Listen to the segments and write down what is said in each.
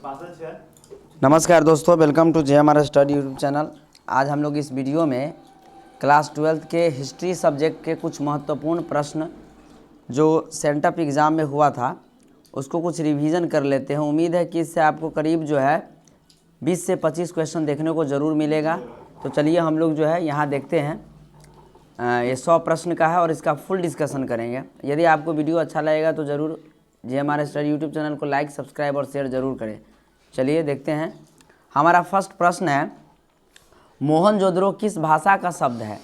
नमस्कार दोस्तों, welcome to JMR study YouTube channel. आज हम लोग इस वीडियो में क्लास 12th के हिस्ट्री सब्जेक्ट के कुछ महत्वपूर्ण प्रश्न जो सेंटअप एग्ज़ाम में हुआ था उसको कुछ रिवीजन कर लेते हैं। उम्मीद है कि इससे आपको करीब जो है 20 से 25 क्वेश्चन देखने को ज़रूर मिलेगा। तो चलिए हम लोग जो है यहाँ देखते हैं। ये 100 प्रश्न का है और इसका फुल डिस्कशन करेंगे। यदि आपको वीडियो अच्छा लगेगा तो ज़रूर JMR स्टडी यूट्यूब चैनल को लाइक, सब्सक्राइब और शेयर ज़रूर करें। चलिए देखते हैं। हमारा फर्स्ट प्रश्न है, मोहनजोदड़ो किस भाषा का शब्द है?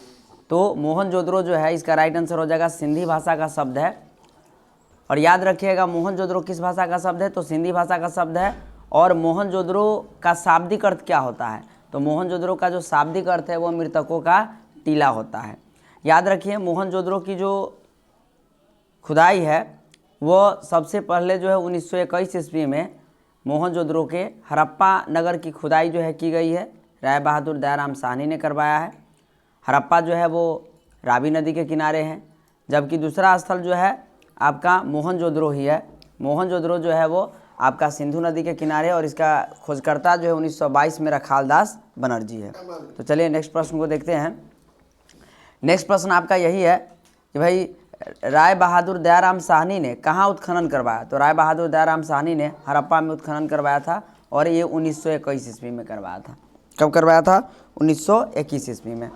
तो मोहनजोदड़ो जो है इसका राइट आंसर हो जाएगा सिंधी भाषा का शब्द है। और याद रखिएगा, मोहनजोदड़ो किस भाषा का शब्द है? तो सिंधी भाषा का शब्द है। और मोहनजोदड़ो का शाब्दिक अर्थ क्या होता है? तो मोहनजोदड़ो का जो शाब्दिक अर्थ है वो मृतकों का टीला होता है। याद रखिए, मोहनजोदड़ो की जो खुदाई है वो सबसे पहले जो है 1921 ईस्वी में मोहनजोदड़ो के हड़प्पा नगर की खुदाई जो है की गई है। राय बहादुर दयाराम साहनी ने करवाया है। हड़प्पा जो है वो रावी नदी के किनारे है, जबकि दूसरा स्थल जो है आपका मोहनजोदड़ो ही है। मोहनजोदड़ो जो है वो आपका सिंधु नदी के किनारे, और इसका खोजकर्ता जो है 1922 में रखालदास बनर्जी है। तो चलिए नेक्स्ट प्रश्न को देखते हैं। नेक्स्ट प्रश्न आपका यही है कि भाई राय बहादुर दयाराम साहनी ने कहाँ उत्खनन करवाया? तो राय बहादुर दयाराम साहनी ने हड़प्पा में उत्खनन करवाया था, और ये 1921 ईस्वी में करवाया था। कब करवाया था? 1921 ईस्वी में।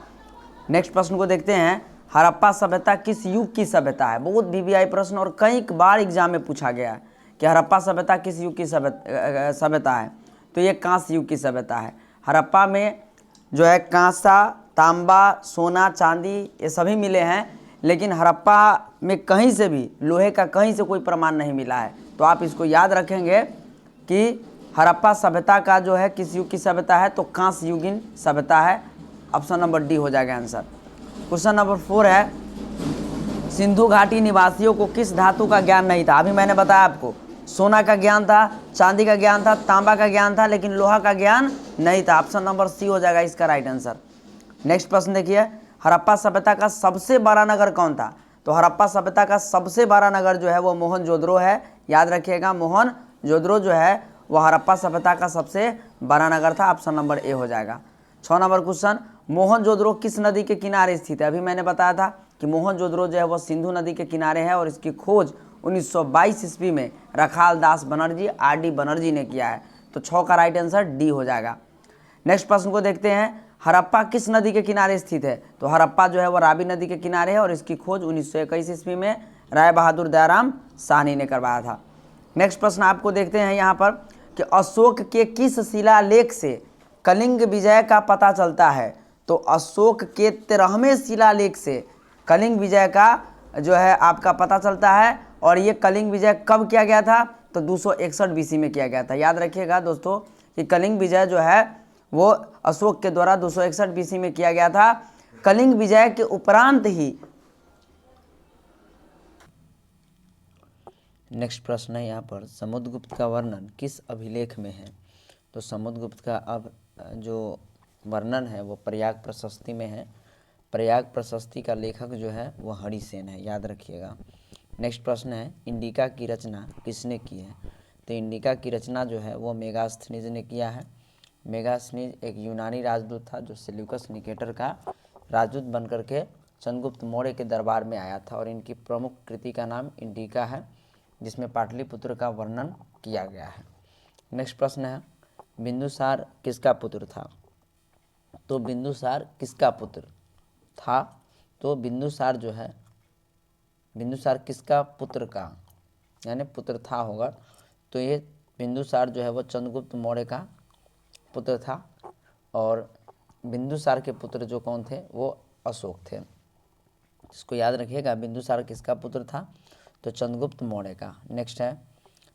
नेक्स्ट प्रश्न को देखते हैं। हड़प्पा सभ्यता किस युग की सभ्यता है? बहुत VVI प्रश्न और कई बार एग्जाम में पूछा गया है कि हड़प्पा सभ्यता किस युग की सभ्यता है। तो ये कांस्य युग की सभ्यता है। हड़प्पा में जो है कांसा, तांबा, सोना, चांदी ये सभी मिले हैं, लेकिन हड़प्पा में कहीं से भी लोहे का कहीं से कोई प्रमाण नहीं मिला है। तो आप इसको याद रखेंगे कि हड़प्पा सभ्यता का जो है किस युग की सभ्यता है? तो कांस्य युगीन सभ्यता है। ऑप्शन नंबर डी हो जाएगा आंसर। क्वेश्चन नंबर 4 है, सिंधु घाटी निवासियों को किस धातु का ज्ञान नहीं था? अभी मैंने बताया आपको, सोना का ज्ञान था, चांदी का ज्ञान था, तांबा का ज्ञान था, लेकिन लोहा का ज्ञान नहीं था। ऑप्शन नंबर सी हो जाएगा इसका राइट आंसर। नेक्स्ट प्रश्न देखिए, हड़प्पा सभ्यता का सबसे बड़ा नगर कौन था? तो हड़प्पा सभ्यता का सबसे बड़ा नगर जो है वो मोहनजोदड़ो है। याद रखिएगा, मोहनजोदड़ो जो है वह हड़प्पा सभ्यता का सबसे बड़ा नगर था। ऑप्शन नंबर ए हो जाएगा। 6 नंबर क्वेश्चन, मोहनजोदड़ो किस नदी के किनारे स्थित है? अभी मैंने बताया था कि मोहनजोदड़ो जो है वह सिंधु नदी के किनारे है, और इसकी खोज 1922 ईस्वी में रखालदास बनर्जी RD बनर्जी ने किया है। तो 6 का राइट आंसर डी हो जाएगा। नेक्स्ट प्रश्न को देखते हैं, हड़प्पा किस नदी के किनारे स्थित है? तो हड़प्पा जो है वह रावी नदी के किनारे है, और इसकी खोज 1921 ईस्वी में राय बहादुर दयाराम साहनी ने करवाया था। नेक्स्ट प्रश्न आपको देखते हैं यहाँ पर कि अशोक के किस शिलालेख से कलिंग विजय का पता चलता है? तो अशोक के 13वें शिलालेख से कलिंग विजय का जो है आपका पता चलता है। और ये कलिंग विजय कब किया गया था? तो 261 BC में किया गया था। याद रखिएगा दोस्तों कि कलिंग विजय जो है वो अशोक के द्वारा 261 BC में किया गया था। कलिंग विजय के उपरांत ही नेक्स्ट प्रश्न है यहाँ पर, समुद्रगुप्त का वर्णन किस अभिलेख में है? तो समुद्रगुप्त का अब जो वर्णन है वो प्रयाग प्रशस्ति में है। प्रयाग प्रशस्ति का लेखक जो है वो हरिसेन है। याद रखिएगा। नेक्स्ट प्रश्न है, इंडिका की रचना किसने की है? तो इंडिका की रचना जो है वो मेगास्थनीज ने किया है। मेगास्थनीज एक यूनानी राजदूत था जो सेल्यूकस निकेटर का राजदूत बनकर के चंद्रगुप्त मौर्य के दरबार में आया था, और इनकी प्रमुख कृति का नाम इंडिका है, जिसमें पाटलिपुत्र का वर्णन किया गया है। नेक्स्ट प्रश्न है, बिंदुसार किसका पुत्र था? तो बिंदुसार किसका पुत्र था? तो बिंदुसार जो है, बिंदुसार किसका पुत्र का यानी पुत्र था होगा। तो ये बिंदुसार जो है वो चंद्रगुप्त मौर्य का पुत्र था, और बिंदुसार के पुत्र जो कौन थे वो अशोक थे। इसको याद रखिएगा, बिंदुसार किसका पुत्र था? तो चंद्रगुप्त मौर्य का। नेक्स्ट है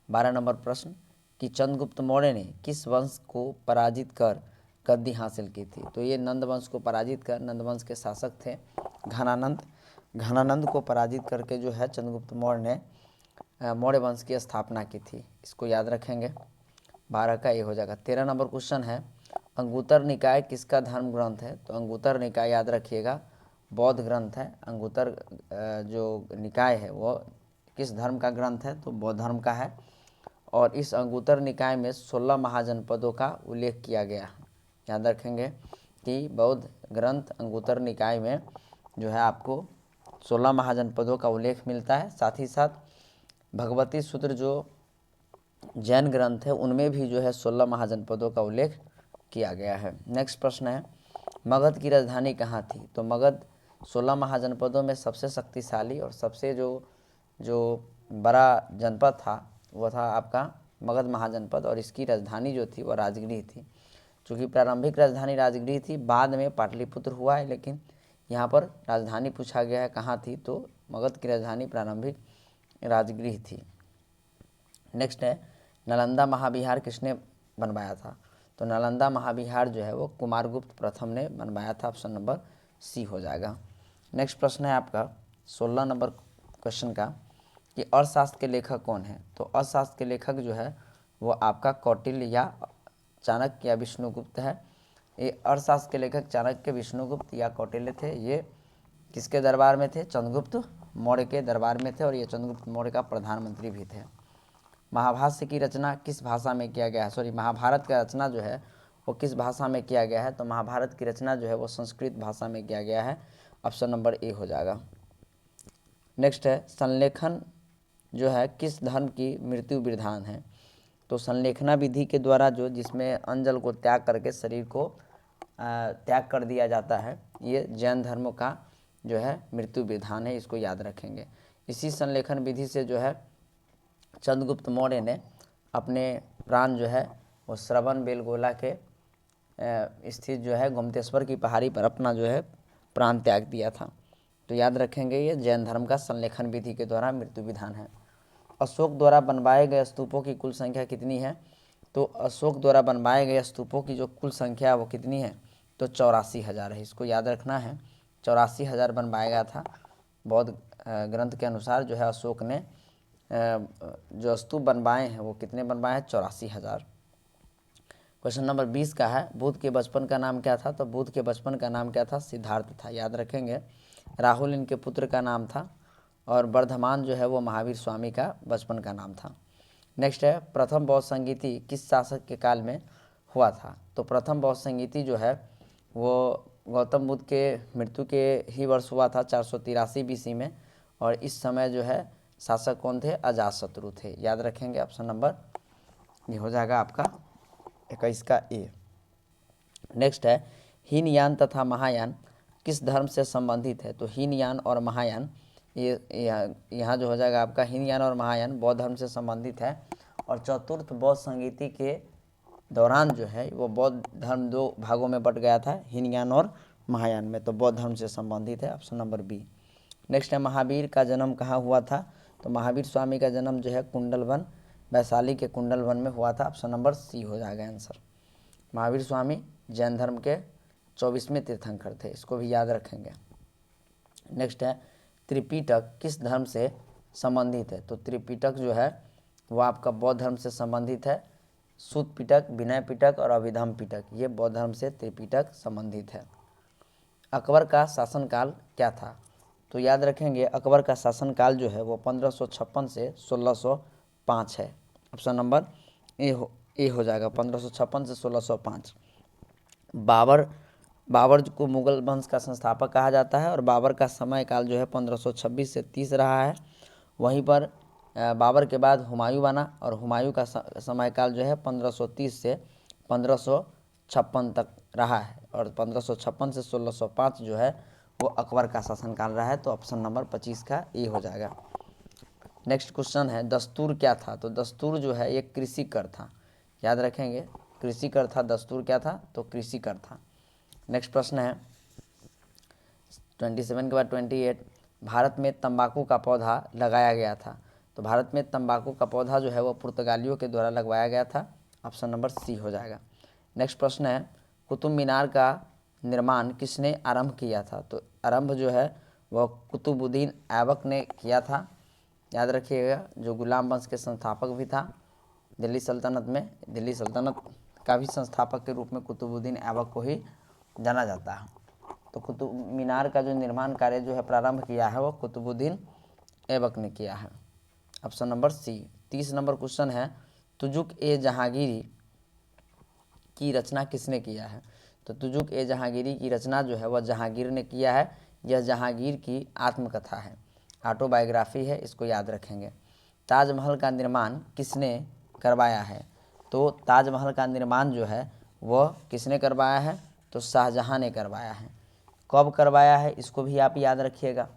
12 नंबर प्रश्न कि चंद्रगुप्त मौर्य ने किस वंश को पराजित कर गद्दी हासिल की थी? तो ये नंद वंश को पराजित कर, नंद वंश के शासक थे घनानंद को पराजित करके जो है चंद्रगुप्त मौर्य ने मौर्य वंश की स्थापना की थी। इसको याद रखेंगे। 12 का ये हो जाएगा। 13 नंबर क्वेश्चन है, अंगुत्तर निकाय किसका धर्म ग्रंथ है? तो अंगुत्तर निकाय याद रखिएगा बौद्ध ग्रंथ है। अंगुत्तर जो निकाय है वो किस धर्म का ग्रंथ है? तो बौद्ध धर्म का है। और इस अंगुत्तर निकाय में 16 महाजनपदों का उल्लेख किया गया है। याद रखेंगे कि बौद्ध ग्रंथ अंगुत्तर निकाय में जो है आपको 16 महाजनपदों का उल्लेख मिलता है। साथ ही साथ भगवती सूत्र जो जैन ग्रंथ है उनमें भी जो है 16 महाजनपदों का उल्लेख किया गया है। नेक्स्ट प्रश्न है, मगध की राजधानी कहाँ थी? तो मगध 16 महाजनपदों में सबसे शक्तिशाली और सबसे जो बड़ा जनपद था वो था आपका मगध महाजनपद, और इसकी राजधानी जो थी वो राजगृह थी। चूँकि प्रारंभिक राजधानी राजगृह थी, बाद में पाटलिपुत्र हुआ है, लेकिन यहाँ पर राजधानी पूछा गया है कहाँ थी, तो मगध की राजधानी प्रारंभिक राजगृह थी। नेक्स्ट है, नालंदा महाविहार किसने बनवाया था? तो नालंदा महाविहार जो है वो कुमारगुप्त प्रथम ने बनवाया था। ऑप्शन नंबर सी हो जाएगा। नेक्स्ट प्रश्न है आपका 16 नंबर क्वेश्चन का कि अर्थशास्त्र के लेखक कौन है? तो अर्थशास्त्र के लेखक जो है वो आपका कौटिल्य या चाणक्य या विष्णुगुप्त है। ये अर्थशास्त्र के लेखक चाणक्य, विष्णुगुप्त या कौटिल्य थे। ये किसके दरबार में थे? चंद्रगुप्त मौर्य के दरबार में थे, और ये चंद्रगुप्त मौर्य का प्रधानमंत्री भी थे। महाभाष्य की रचना किस भाषा में किया गया है? सॉरी, महाभारत का रचना जो है वो किस भाषा में किया गया है? तो महाभारत की रचना जो है वो संस्कृत भाषा में किया गया है। ऑप्शन नंबर ए हो जाएगा। नेक्स्ट है, संलेखन जो है किस धर्म की मृत्यु विधान है? तो संलेखना विधि के द्वारा जो जिसमें अन्न जल को त्याग करके शरीर को त्याग कर दिया जाता है, ये जैन धर्म का जो है मृत्यु विधान है, इसको याद रखेंगे। इसी संलेखन विधि से जो है चंद्रगुप्त मौर्य ने अपने प्राण जो है वो श्रवण बेलगोला के स्थित जो है गोमतेश्वर की पहाड़ी पर अपना जो है प्राण त्याग दिया था। तो याद रखेंगे ये जैन धर्म का संलेखन विधि के द्वारा मृत्यु विधान है। अशोक द्वारा बनवाए गए स्तूपों की कुल संख्या कितनी है? तो अशोक द्वारा बनवाए गए स्तूपों की जो कुल संख्या है वो कितनी है? तो 84,000 है। इसको याद रखना है, 84,000 बनवाया गया था। बौद्ध ग्रंथ के अनुसार जो है अशोक ने जो स्तूप बनवाए हैं वो कितने बनवाए हैं? 84,000। क्वेश्चन नंबर 20 का है, बुद्ध के बचपन का नाम क्या था? तो बुद्ध के बचपन का नाम क्या था? सिद्धार्थ था। याद रखेंगे। राहुल इनके पुत्र का नाम था, और वर्धमान जो है वो महावीर स्वामी का बचपन का नाम था। नेक्स्ट है, प्रथम बौद्ध संगीति किस शासक के काल में हुआ था? तो प्रथम बौद्ध संगीति जो है वो गौतम बुद्ध के मृत्यु के ही वर्ष हुआ था, 483 BC में, और इस समय जो है शासक कौन थे? अजातशत्रु थे। याद रखेंगे। ऑप्शन नंबर ये हो जाएगा आपका 21 का ए। नेक्स्ट है, हीनयान तथा महायान किस धर्म से संबंधित है? तो हीनयान और महायान ये यहाँ जो हो जाएगा आपका हीनयान और महायान बौद्ध धर्म से संबंधित है। और चतुर्थ बौद्ध संगीति के दौरान जो है वो बौद्ध धर्म 2 भागों में बट गया था, हीनयान और महायान में, तो बौद्ध धर्म से संबंधित है। Option number B. नेक्स्ट है, महावीर का जन्म कहाँ हुआ था? तो महावीर स्वामी का जन्म जो है कुंडलवन, वैशाली के कुंडलवन में हुआ था। ऑप्शन नंबर सी हो जाएगा आंसर। महावीर स्वामी जैन धर्म के 24वें तीर्थंकर थे, इसको भी याद रखेंगे। नेक्स्ट है, त्रिपिटक किस धर्म से संबंधित है? तो त्रिपिटक जो है वो आपका बौद्ध धर्म से संबंधित है। सूत पिटक, विनय पिटक और अभिधम पिटक, ये बौद्ध धर्म से त्रिपिटक संबंधित है। अकबर का शासनकाल क्या था? तो याद रखेंगे अकबर का शासनकाल जो है वो 1556 से 1605 है। ऑप्शन नंबर ए हो जाएगा, 1556 से 1605। बाबर को मुगल वंश का संस्थापक कहा जाता है, और बाबर का समय काल जो है 1526 से 30 रहा है। वहीं पर बाबर के बाद हुमायूं बना, और हुमायूं का समय काल जो है 1530 से 1556 तक रहा है, और 1556 से 1605 जो है वो अकबर का शासनकाल रहा है। तो ऑप्शन नंबर 25 का ए हो जाएगा। नेक्स्ट क्वेश्चन है, दस्तूर क्या था? तो दस्तूर जो है एक कृषि कर था। याद रखेंगे, कृषि कर था। दस्तूर क्या था? तो कृषि कर था। नेक्स्ट प्रश्न है 27 के बाद 28, भारत में तंबाकू का पौधा लगाया गया था। तो भारत में तंबाकू का पौधा जो है वो पुर्तगालियों के द्वारा लगवाया गया था। ऑप्शन नंबर सी हो जाएगा। नेक्स्ट प्रश्न है, कुतुब मीनार का निर्माण किसने आरंभ किया था? तो आरंभ जो है वह कुतुबुद्दीन ऐबक ने किया था। याद रखिएगा, जो गुलाम वंश के संस्थापक भी था दिल्ली सल्तनत में। दिल्ली सल्तनत का भी संस्थापक के रूप में कुतुबुद्दीन ऐबक को ही जाना जाता है। तो कुतुब मीनार का जो निर्माण कार्य जो है प्रारंभ किया है वो कुतुबुद्दीन ऐबक ने किया है। Option number C. 30 number question है, तुजुक ए जहांगीरी की रचना किसने किया है? तो तुजुक ए जहांगीरी की रचना जो है वह जहांगीर ने किया है। यह जहांगीर की आत्मकथा है, ऑटोबायोग्राफी है, इसको याद रखेंगे। ताजमहल का निर्माण किसने करवाया है? तो ताजमहल का निर्माण जो है वह किसने करवाया है? तो शाहजहां ने करवाया है। कब करवाया है इसको भी आप याद रखिएगा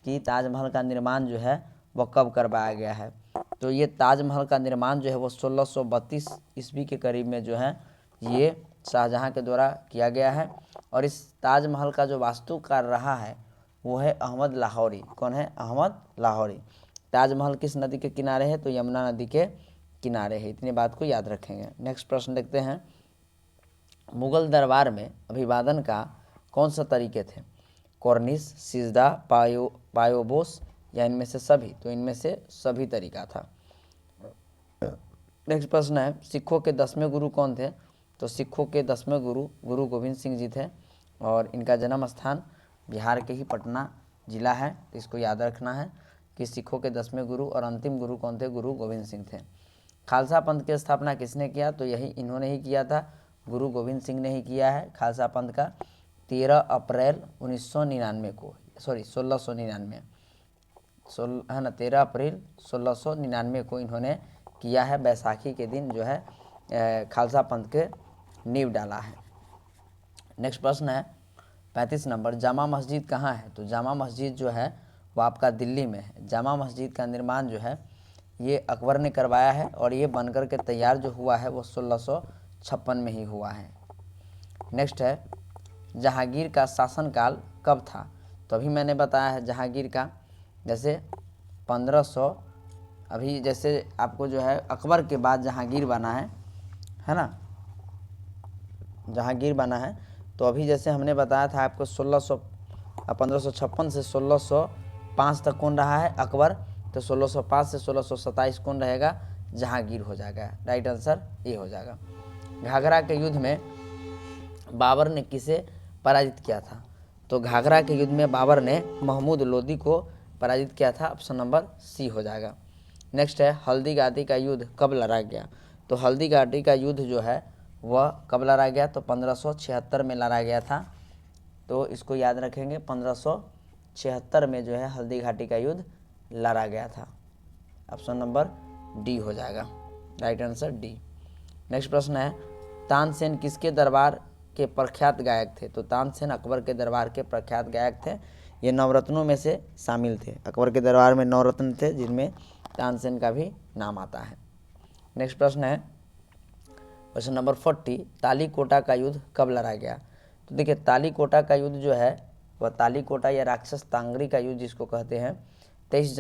कि ताजमहल का निर्माण जो है वह कब करवाया गया है। तो ये ताजमहल का निर्माण जो है वो 1632 ईस्वी के करीब में जो है ये शाहजहां के द्वारा किया गया है। और इस ताजमहल का जो वास्तुकार रहा है वो है अहमद लाहौरी। कौन है? अहमद लाहौरी। ताजमहल किस नदी के किनारे है? तो यमुना नदी के किनारे है। इतनी बात को याद रखेंगे। नेक्स्ट प्रश्न देखते हैं। मुगल दरबार में अभिवादन का कौन सा तरीके थे? कॉर्निश, सिजदा, पायोबोस या इनमें से सभी? तो इनमें से सभी तरीका था। नेक्स्ट प्रश्न है, सिखों के 10वें गुरु कौन थे? तो सिखों के 10वें गुरु गुरु गोविंद सिंह जी थे और इनका जन्म स्थान बिहार के ही पटना जिला है। तो इसको याद रखना है कि सिखों के 10वें गुरु और अंतिम गुरु कौन थे? गुरु गोविंद सिंह थे। खालसा पंथ की स्थापना किसने किया? तो यही इन्होंने ही किया था, गुरु गोविंद सिंह ने ही किया है खालसा पंथ का। 13 अप्रैल 1999 को, सॉरी 1699 है ना, 13 अप्रैल 1699 को इन्होंने किया है। बैसाखी के दिन जो है खालसा पंथ के नींव डाला है। नेक्स्ट प्रश्न है 35 नंबर, जामा मस्जिद कहाँ है? तो जामा मस्जिद जो है वो आपका दिल्ली में है। जामा मस्जिद का निर्माण जो है ये अकबर ने करवाया है और ये बनकर के तैयार जो हुआ है वो 1656 में ही हुआ है। नेक्स्ट है, जहांगीर का शासनकाल कब था? तो अभी मैंने बताया है जहांगीर का, जैसे 1500, अभी जैसे आपको जो है अकबर के बाद जहांगीर बना है ना, जहांगीर बना है। तो अभी जैसे हमने बताया था आपको 1556 से 1605 तक कौन रहा है? अकबर। तो 1605 से 1627 कौन रहेगा? जहांगीर हो जाएगा। राइट आंसर ये हो जाएगा। घाघरा के युद्ध में बाबर ने किसे पराजित किया था? तो घाघरा के युद्ध में बाबर ने महमूद लोदी को पराजित किया था। ऑप्शन नंबर सी हो जाएगा। नेक्स्ट है, हल्दी घाटी का युद्ध कब लड़ा गया? तो हल्दी घाटी का युद्ध जो है वह कब लड़ा गया? तो 1576 में लड़ा गया था। तो इसको याद रखेंगे, 1576 में जो है हल्दी घाटी का युद्ध लड़ा गया था। ऑप्शन नंबर डी हो जाएगा। Right answer D. नेक्स्ट प्रश्न है, तानसेन किसके दरबार के प्रख्यात गायक थे? तो तानसेन अकबर के दरबार के प्रख्यात गायक थे। ये नवरत्नों में से शामिल थे। अकबर के दरबार में 9 रत्न थे जिनमें तानसेन का भी नाम आता है। नेक्स्ट प्रश्न है क्वेश्चन नंबर 40, तालीकोटा का युद्ध कब लड़ा गया? तो देखिए तालीकोटा का युद्ध जो है वह तालीकोटा या राक्षस तांगरी का युद्ध जिसको कहते हैं 23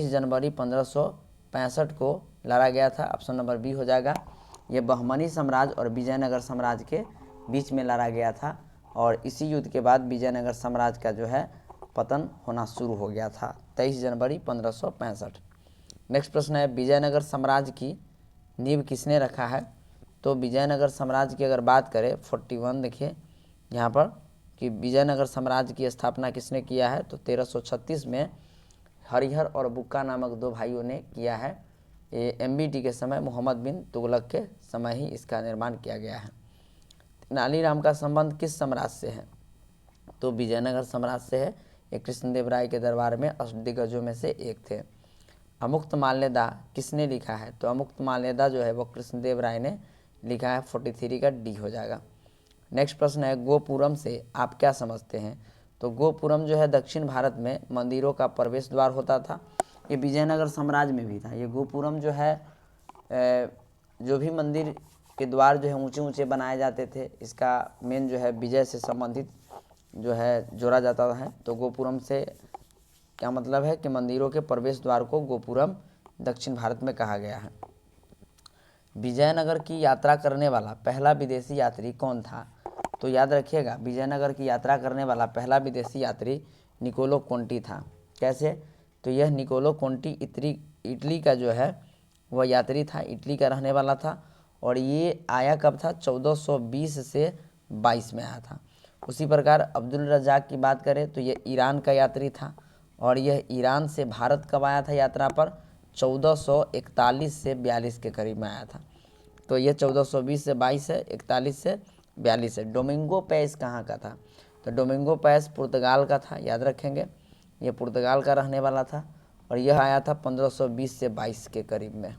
जनवरी 1565 को लड़ा गया था। ऑप्शन नंबर बी हो जाएगा। ये बहमनी साम्राज्य और विजयनगर साम्राज्य के बीच में लड़ा गया था और इसी युद्ध के बाद विजयनगर साम्राज्य का जो है पतन होना शुरू हो गया था 23 जनवरी 1565। नेक्स्ट प्रश्न है, विजयनगर साम्राज्य की नींव किसने रखा है? तो विजयनगर साम्राज्य की अगर बात करें 41 देखिए यहाँ पर कि विजयनगर साम्राज्य की स्थापना किसने किया है? तो 1336 में हरिहर और बुक्का नामक 2 भाइयों ने किया है। ये MBT के समय मोहम्मद बिन तुगलक के समय ही इसका निर्माण किया गया है। तेनालीराम का संबंध किस साम्राज्य से है? तो विजयनगर साम्राज्य से है। ये कृष्णदेव राय के दरबार में अष्टदिग्गजों में से एक थे। अमुक्तमाल्यदा किसने लिखा है? तो अमुक्तमाल्यदा जो है वो कृष्णदेव राय ने लिखा है। 43 का डी हो जाएगा। नेक्स्ट प्रश्न है, गोपुरम से आप क्या समझते हैं? तो गोपुरम जो है दक्षिण भारत में मंदिरों का प्रवेश द्वार होता था। ये विजयनगर साम्राज्य में भी था। ये गोपुरम जो है जो भी मंदिर के द्वार जो है ऊंचे ऊंचे बनाए जाते थे, इसका मेन जो है विजय से संबंधित जो है जोड़ा जाता है। तो गोपुरम से क्या मतलब है कि मंदिरों के प्रवेश द्वार को गोपुरम दक्षिण भारत में कहा गया है। विजयनगर की यात्रा करने वाला पहला विदेशी यात्री कौन था? तो याद रखिएगा, विजयनगर की यात्रा करने वाला पहला विदेशी यात्री निकोलो कोंटी था। कैसे? तो यह निकोलो कोंटी इटली का जो है वह यात्री था, इटली का रहने वाला था और ये आया कब था? 1420 से 22 में आया था। उसी प्रकार अब्दुल रज़ाक की बात करें तो ये ईरान का यात्री था और यह ईरान से भारत कब आया था यात्रा पर? 1441 से 42 के करीब में आया था। तो ये 1420 से 22 है, 41 से 42 है। डोमिंगो पैस कहाँ का था? तो डोमिंगो पैस पुर्तगाल का था, याद रखेंगे, ये पुर्तगाल का रहने वाला था और यह आया था 1520 से 22 के करीब में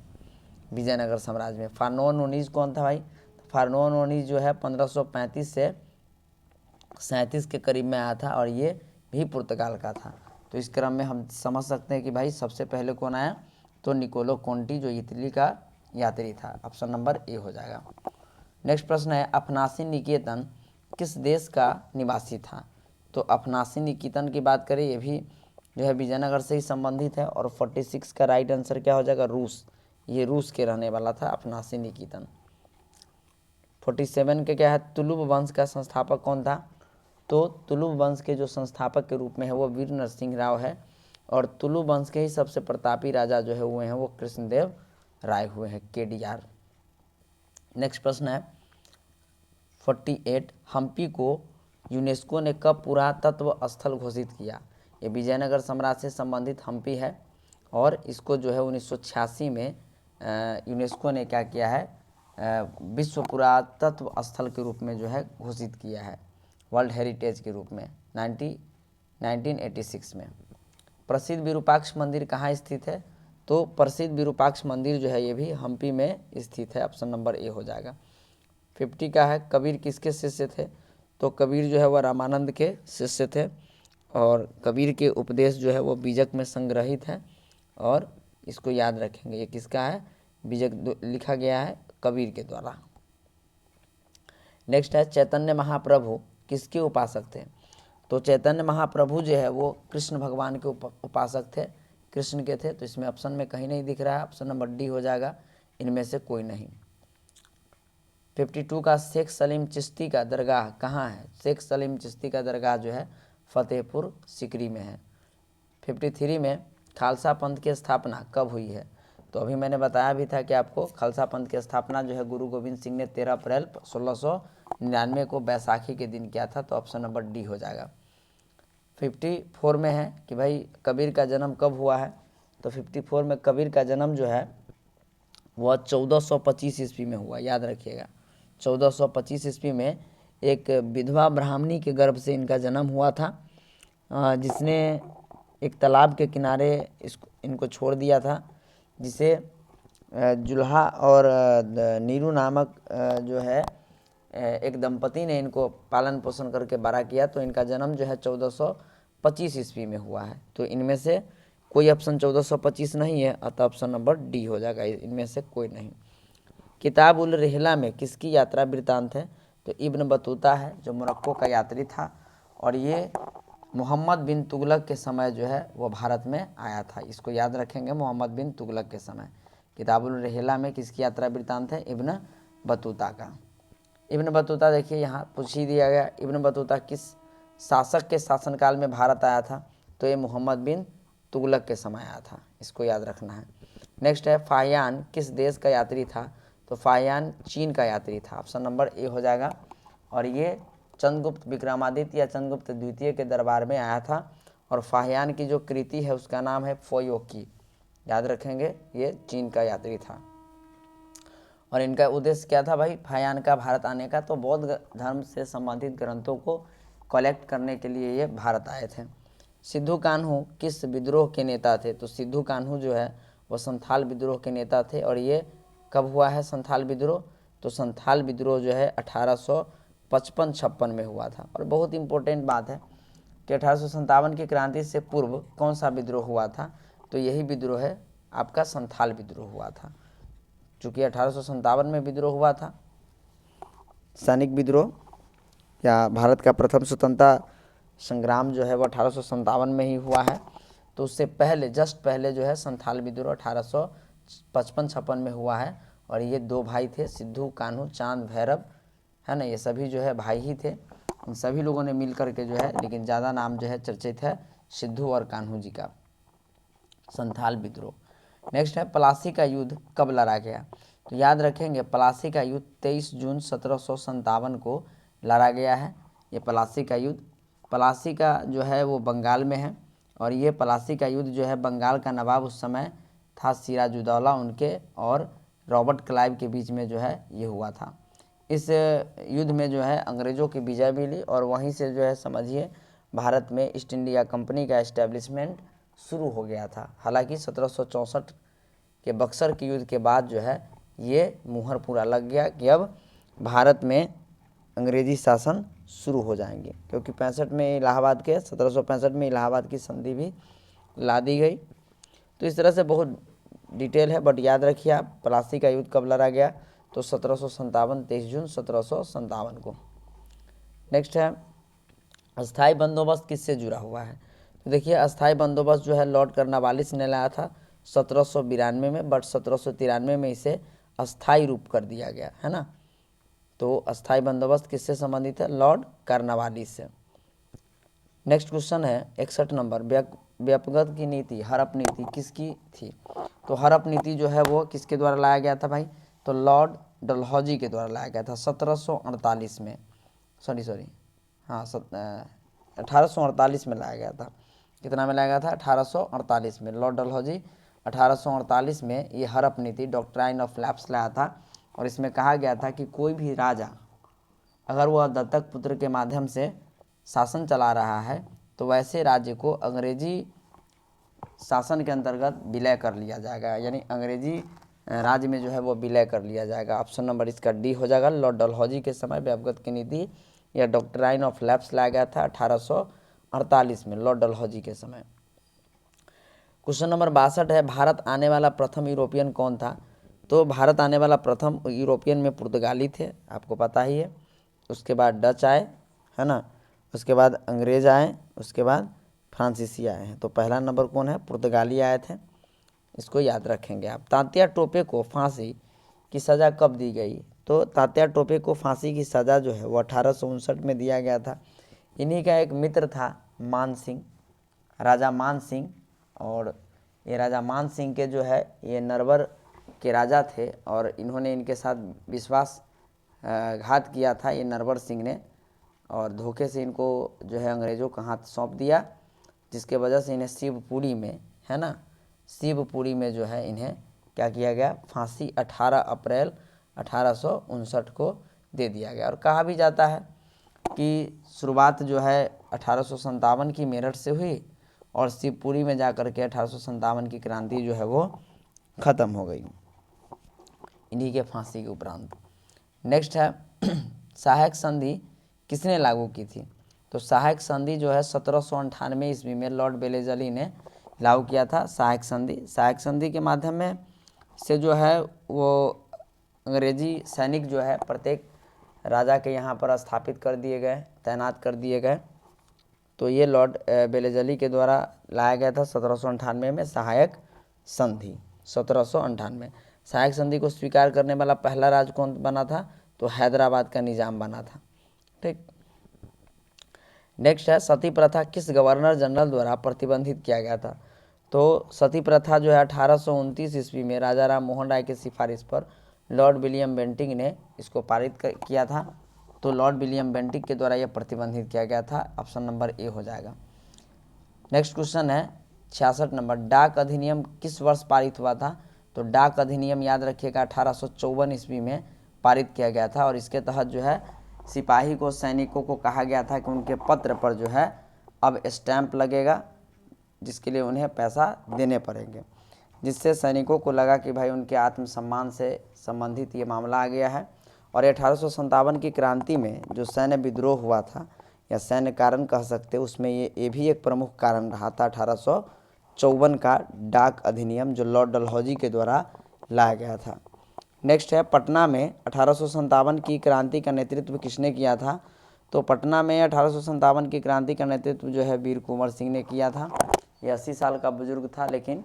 विजयनगर साम्राज्य में। फार्नोन ओनीज कौन था भाई? तो फार्नोन ओनीज जो है 1535 से 37 के करीब में आया था और ये भी पुर्तगाल का था। तो इस क्रम में हम समझ सकते हैं कि भाई सबसे पहले कौन आया? तो निकोलो कोंटी, जो इटली का यात्री था। ऑप्शन नंबर ए हो जाएगा। नेक्स्ट प्रश्न है, अफनासी निकेतन किस देश का निवासी था? तो अफनासी निकेतन की बात करें, ये भी जो है विजयनगर से ही संबंधित है और 46 का राइट आंसर क्या हो जाएगा? रूस। ये रूस के रहने वाला था अफनासी निकेतन। 47 के क्या है? तुलुब वंश का संस्थापक कौन था? तो तुलुब वंश के जो संस्थापक के रूप में है वो वीर नरसिंह राव है और तुलुब वंश के ही सबसे प्रतापी राजा जो है हुए हैं वो कृष्णदेव राय हुए हैं, KDR। नेक्स्ट प्रश्न है 48, हम्पी को यूनेस्को ने कब पुरातत्व स्थल घोषित किया? ये विजयनगर साम्राज्य से संबंधित हम्पी है और इसको जो है 1986 में यूनेस्को ने क्या किया है? विश्व पुरातत्व स्थल के रूप में जो है घोषित किया है, वर्ल्ड हेरिटेज के रूप में 1986 में। प्रसिद्ध विरूपाक्ष मंदिर कहाँ स्थित है? तो प्रसिद्ध विरूपाक्ष मंदिर जो है ये भी हम्पी में स्थित है। ऑप्शन नंबर ए हो जाएगा। 50 का है, कबीर किसके शिष्य थे? तो कबीर जो है वह रामानंद के शिष्य थे और कबीर के उपदेश जो है वो बीजक में संग्रहित है और इसको याद रखेंगे, ये किसका है? बीजक लिखा गया है कबीर के द्वारा। नेक्स्ट है, चैतन्य महाप्रभु किसके उपासक थे? तो चैतन्य महाप्रभु जो है वो कृष्ण भगवान के उपासक थे, कृष्ण के थे। तो इसमें ऑप्शन में कहीं नहीं दिख रहा है, ऑप्शन नंबर डी हो जाएगा, इनमें से कोई नहीं। 52 का, शेख सलीम चिश्ती का दरगाह कहाँ है? शेख सलीम चिश्ती का दरगाह जो है फतेहपुर सीकरी में है। 53 में खालसा पंथ की स्थापना कब हुई है? तो अभी मैंने बताया भी था कि आपको खालसा पंथ की स्थापना जो है गुरु गोविंद सिंह ने 13 अप्रैल 1699 को बैसाखी के दिन किया था। तो ऑप्शन नंबर डी हो जाएगा। 54 में है कि भाई कबीर का जन्म कब हुआ है? तो 54 में कबीर का जन्म जो है वह 1425 ईस्वी में हुआ, याद रखिएगा। 1425 ईस्वी में एक विधवा ब्राह्मणी के गर्भ से इनका जन्म हुआ था, जिसने एक तालाब के किनारे इनको छोड़ दिया था, जिसे जुल्हा और नीरू नामक जो है एक दंपति ने इनको पालन पोषण करके बड़ा किया। तो इनका जन्म जो है 1425 ईस्वी में हुआ है। तो इनमें से कोई ऑप्शन 1425 नहीं है, अतः ऑप्शन नंबर डी हो जाएगा, इनमें से कोई नहीं। किताब उल रिहला में किसकी यात्रा वृत्तांत है? तो इब्न बतूता है, जो मोरक्को का यात्री था और ये मोहम्मद बिन तुगलक के समय जो है वो भारत में आया था। इसको याद रखेंगे, मोहम्मद बिन तुगलक के समय। किताब उल रिहला में किसकी यात्रा वृत्तांत है? इब्न बतूता का। इब्न बतूता देखिए यहाँ पूछ ही दिया गया, इब्न बतूता किस शासक के शासनकाल में भारत आया था? तो ये मोहम्मद बिन तुगलक के समय आया था, इसको याद रखना है। नेक्स्ट है, फाहियान किस देश का यात्री था? तो फाहियान चीन का यात्री था, ऑप्शन नंबर ए हो जाएगा। और ये चंद्रगुप्त विक्रमादित्य या चंद्रगुप्त द्वितीय के दरबार में आया था और फाहियान की जो कृति है उसका नाम है फोयोकी, याद रखेंगे, ये चीन का यात्री था। और इनका उद्देश्य क्या था भाई फाहियान का भारत आने का? तो बौद्ध धर्म से संबंधित ग्रंथों को कलेक्ट करने के लिए ये भारत आए थे। सिद्धू कान्हू किस विद्रोह के नेता थे? तो सिद्धू कान्हू जो है वो संथाल विद्रोह के नेता थे और ये कब हुआ है संथाल विद्रोह? तो संथाल विद्रोह जो है 1855-56 में हुआ था। और बहुत इंपॉर्टेंट बात है कि 1857 की क्रांति से पूर्व कौन सा विद्रोह हुआ था? तो यही विद्रोह है आपका संथाल विद्रोह हुआ था। चूँकि 1857 में विद्रोह हुआ था, सैनिक विद्रोह या भारत का प्रथम स्वतंत्रता संग्राम जो है वो 1857 में ही हुआ है। तो उससे पहले जस्ट पहले जो है संथाल विद्रोह 1855-56 में हुआ है और ये दो भाई थे, सिद्धू कान्हू चांद भैरव, है ना, ये सभी जो है भाई ही थे। इन सभी लोगों ने मिल करके जो है, लेकिन ज़्यादा नाम जो है चर्चित है सिद्धू और कान्हू जी का, संथाल विद्रोह। नेक्स्ट है, प्लासी का युद्ध कब लड़ा गया? तो याद रखेंगे प्लासी का युद्ध 23 जून 1757 को लड़ा गया है। ये प्लासी का युद्ध, प्लासी का जो है वो बंगाल में है और ये प्लासी का युद्ध जो है बंगाल का नवाब उस समय था सिराजुद्दौला उनके और रॉबर्ट क्लाइव के बीच में जो है ये हुआ था। इस युद्ध में जो है अंग्रेज़ों की विजय मिली और वहीं से जो है समझिए भारत में ईस्ट इंडिया कंपनी का एस्टेब्लिशमेंट शुरू हो गया था। हालांकि 1764 के बक्सर के युद्ध के बाद जो है ये मुहर पूरा लग गया कि अब भारत में अंग्रेजी शासन शुरू हो जाएंगे, क्योंकि 65 में इलाहाबाद के 1765 में इलाहाबाद की संधि भी ला दी गई। तो इस तरह से बहुत डिटेल है, बट याद रखिए आप प्लासी का युद्ध कब लड़ा गया, तो 1757 23 जून 1757 को। नेक्स्ट है अस्थाई बंदोबस्त किससे जुड़ा हुआ है। तो देखिए अस्थाई बंदोबस्त जो है लॉर्ड कर्नवालिस ने लाया था 1792 में, बट 1793 में इसे अस्थाई रूप कर दिया गया है ना। तो अस्थाई बंदोबस्त किससे संबंधित है, लॉर्ड कर्नवालिस से। नेक्स्ट क्वेश्चन है 61 नंबर, व्यापगत की नीति हड़प नीति किसकी थी। तो हड़प नीति जो है वो किसके द्वारा लाया गया था भाई, तो लॉर्ड डलहौजी के द्वारा लाया गया था 1748 में, हाँ 1848 में लाया गया था। कितना में लाया गया था, 1848 में। लॉर्ड डलहौजी 1848 में ये हड़प नीति डॉक्ट्राइन ऑफ लैप्स लाया था, और इसमें कहा गया था कि कोई भी राजा अगर वह दत्तक पुत्र के माध्यम से शासन चला रहा है तो वैसे राज्य को अंग्रेजी शासन के अंतर्गत विलय कर लिया जाएगा, यानी अंग्रेजी राज्य में जो है वो विलय कर लिया जाएगा। ऑप्शन नंबर इसका डी हो जाएगा। लॉर्ड डलहौजी के समय व्यापगत की नीति या डॉक्ट्राइन ऑफ लैप्स लाया गया था 1848 में, लॉर्ड डलहौजी के समय। क्वेश्चन नंबर 62 है, भारत आने वाला प्रथम यूरोपियन कौन था। तो भारत आने वाला प्रथम यूरोपियन में पुर्तगाली थे, आपको पता ही है। उसके बाद डच आए है ना, उसके बाद अंग्रेज आए, उसके बाद फ्रांसीसी आए हैं। तो पहला नंबर कौन है, पुर्तगाली आए थे, इसको याद रखेंगे आप। तात्या टोपे को फांसी की सज़ा कब दी गई। तो तात्या टोपे को फांसी की सज़ा जो है वो 1859 में दिया गया था। इन्हीं का एक मित्र था मान सिंह, राजा मान सिंह, और ये राजा मान सिंह के जो है ये नरवर के राजा थे, और इन्होंने इनके साथ विश्वास घात किया था ये नरवर सिंह ने, और धोखे से इनको जो है अंग्रेज़ों का हाथ सौंप दिया, जिसके वजह से इन्हें शिवपुरी में है ना, शिवपुरी में जो है इन्हें क्या किया गया, फांसी 18 अप्रैल 1859 को दे दिया गया। और कहा भी जाता है कि शुरुआत जो है 1857 की मेरठ से हुई और शिवपुरी में जाकर के 1857 की क्रांति जो है वो ख़त्म हो गई इन्हीं के फांसी के उपरांत। नेक्स्ट है सहायक संधि किसने लागू की थी। तो सहायक संधि जो है 1798 ईस्वी में लॉर्ड वेलेज़ली ने लागू किया था सहायक संधि। सहायक संधि के माध्यम में से जो है वो अंग्रेजी सैनिक जो है प्रत्येक राजा के यहाँ पर स्थापित कर दिए गए, तैनात कर दिए गए। तो ये लॉर्ड वेलेज़ली के द्वारा लाया गया था 1798 में सहायक संधि। 1798 सहायक संधि को स्वीकार करने वाला पहला राज्य कौन बना था, तो हैदराबाद का निजाम बना था। ठीक। नेक्स्ट है सती प्रथा किस गवर्नर जनरल द्वारा प्रतिबंधित किया गया था। तो सती प्रथा जो है 1829 ईस्वी में राजा राम मोहन राय की सिफारिश पर लॉर्ड विलियम बेंटिंक ने इसको पारित किया था। तो लॉर्ड विलियम बेंटिंक के द्वारा यह प्रतिबंधित किया गया था। ऑप्शन नंबर ए हो जाएगा। नेक्स्ट क्वेश्चन है 66 नंबर, डाक अधिनियम किस वर्ष पारित हुआ था। तो डाक अधिनियम याद रखिएगा 1854 ईस्वी में पारित किया गया था, और इसके तहत जो है सिपाही को, सैनिकों को कहा गया था कि उनके पत्र पर जो है अब स्टैंप लगेगा, जिसके लिए उन्हें पैसा देने पड़ेंगे, जिससे सैनिकों को लगा कि भाई उनके आत्मसम्मान से संबंधित ये मामला आ गया है। और 1857 की क्रांति में जो सैन्य विद्रोह हुआ था, या सैन्य कारण कह सकते, उसमें ये भी एक प्रमुख कारण रहा था 1854 का डाक अधिनियम, जो लॉर्ड डलहौजी के द्वारा लाया गया था। नेक्स्ट है पटना में 1857 की क्रांति का नेतृत्व किसने किया था। तो पटना में 1857 की क्रांति का नेतृत्व जो है वीर कुंवर सिंह ने किया था। ये 80 साल का बुजुर्ग था, लेकिन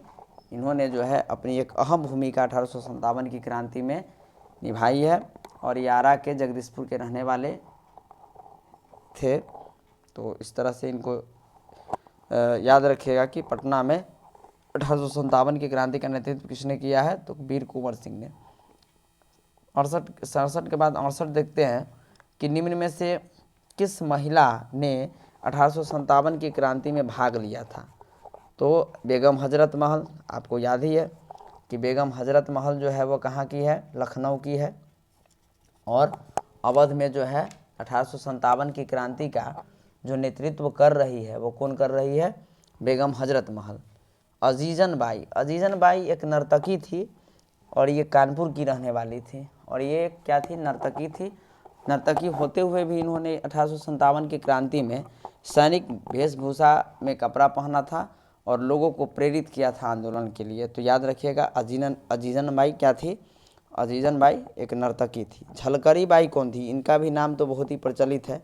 इन्होंने जो है अपनी एक अहम भूमिका 1857 की क्रांति में निभाई है, और ये आरा के जगदीशपुर के रहने वाले थे। तो इस तरह से इनको याद रखिएगा कि पटना में 1857 की क्रांति का नेतृत्व किसने किया है, तो वीर कुंवर सिंह ने। 67 के बाद 68 देखते हैं कि निम्न में से किस महिला ने 1857 की क्रांति में भाग लिया था। तो बेगम हजरत महल आपको याद ही है, कि बेगम हजरत महल जो है वो कहाँ की है, लखनऊ की है। और अवध में जो है 1857 की क्रांति का जो नेतृत्व कर रही है वो कौन कर रही है, बेगम हजरत महल। अजीजन बाई एक नर्तकी थी और ये कानपुर की रहने वाली थी। और ये क्या थी, नर्तकी थी। नर्तकी होते हुए भी इन्होंने 1857 की क्रांति में सैनिक वेशभूषा में कपड़ा पहना था और लोगों को प्रेरित किया था आंदोलन के लिए। तो याद रखिएगा, अजीजन बाई क्या थी, अजीजन बाई एक नर्तकी थी। झलकरी बाई कौन थी, इनका भी नाम तो बहुत ही प्रचलित है।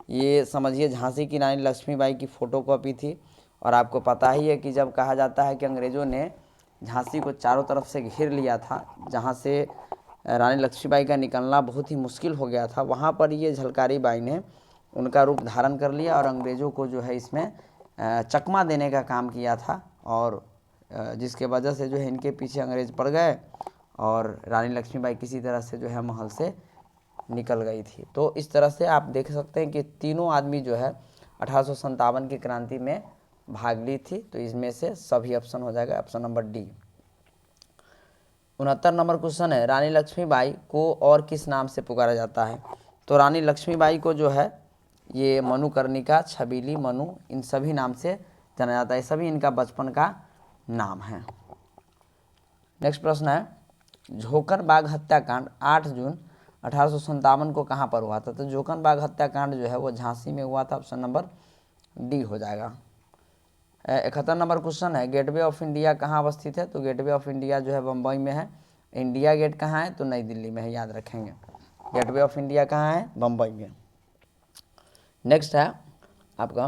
ये समझिए झांसी की रानी लक्ष्मीबाई की फ़ोटोकॉपी थी। और आपको पता ही है कि जब कहा जाता है कि अंग्रेज़ों ने झांसी को चारों तरफ से घेर लिया था, जहाँ से रानी लक्ष्मीबाई का निकलना बहुत ही मुश्किल हो गया था, वहाँ पर ये झलकारी बाई ने उनका रूप धारण कर लिया और अंग्रेज़ों को जो है इसमें चकमा देने का काम किया था। और जिसके वजह से जो है इनके पीछे अंग्रेज़ पड़ गए और रानी लक्ष्मीबाई किसी तरह से जो है महल से निकल गई थी। तो इस तरह से आप देख सकते हैं कि तीनों आदमी जो है 1857 की क्रांति में भाग ली थी। तो इसमें से सभी ऑप्शन हो जाएगा option number D. 69 number question है, रानी लक्ष्मीबाई को और किस नाम से पुकारा जाता है। तो रानी लक्ष्मीबाई को जो है ये मनुकर्णिका, छबीली, मनु, इन सभी नाम से जाना जाता है। सभी इनका बचपन का नाम है। नेक्स्ट प्रश्न है, झोकन बाग हत्याकांड 8 जून 1857 को कहाँ पर हुआ था। तो झोकन बाग हत्याकांड जो है वो झांसी में हुआ था। ऑप्शन नंबर डी हो जाएगा। 71 नंबर क्वेश्चन है, गेटवे ऑफ इंडिया कहाँ अवस्थित है। तो गेटवे ऑफ इंडिया जो है बम्बई में है। इंडिया गेट कहाँ है, तो नई दिल्ली में है, याद रखेंगे। गेटवे ऑफ इंडिया कहाँ है, बम्बई में। नेक्स्ट है आपका,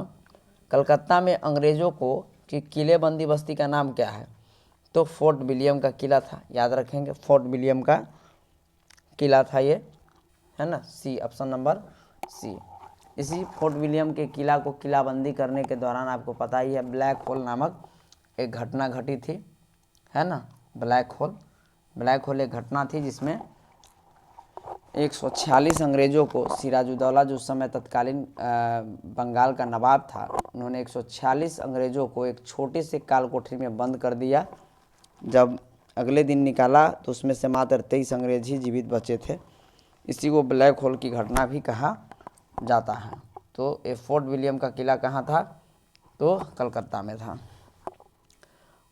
कलकत्ता में अंग्रेज़ों को की किलेबंदी बस्ती का नाम क्या है। तो फोर्ट विलियम का किला था, याद रखेंगे, फोर्ट विलियम का किला था ये, है ना, सी, ऑप्शन नंबर सी। इसी फोर्ट विलियम के किला को किलाबंदी करने के दौरान आपको पता ही है ब्लैक होल नामक एक घटना घटी थी, है ना। ब्लैक होल एक घटना थी जिसमें 146 अंग्रेज़ों को, सिराजुद्दौला जो उस समय तत्कालीन बंगाल का नवाब था, उन्होंने 146 अंग्रेज़ों को एक छोटे से काल कोठरी में बंद कर दिया। जब अगले दिन निकाला तो उसमें से मात्र 23 अंग्रेज ही जीवित बचे थे। इसी को ब्लैक होल की घटना भी कहा जाता है। तो ये फोर्ट विलियम का किला कहाँ था, तो कलकत्ता में था।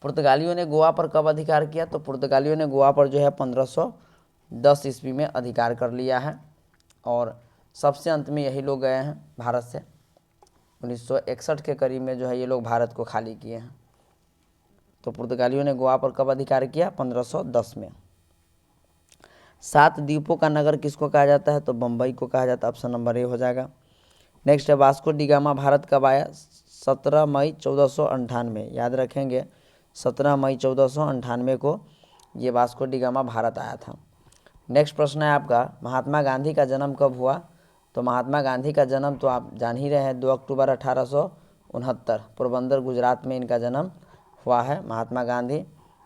पुर्तगालियों ने गोवा पर कब अधिकार किया। तो पुर्तगालियों ने गोवा पर जो है 1510 ईस्वी में अधिकार कर लिया है। और सबसे अंत में यही लोग गए हैं भारत से। 1961 के करीब में जो है ये लोग भारत को खाली किए हैं। तो पुर्तगालियों ने गोवा पर कब अधिकार किया, 1510 में। 7 द्वीपों का नगर किसको कहा जाता है। तो बम्बई को कहा जाता है, ऑप्शन नंबर ए हो जाएगा। नेक्स्ट है, वास्को डी गामा भारत कब आया। 17 मई 1498, याद रखेंगे, 17 मई 1498 को ये वास्को डी गामा भारत आया था। नेक्स्ट प्रश्न है आपका, महात्मा गांधी का जन्म कब हुआ। तो महात्मा गांधी का जन्म तो आप जान ही रहे हैं, 2 अक्टूबर 1869 पोरबंदर गुजरात में इनका जन्म हुआ है। महात्मा गांधी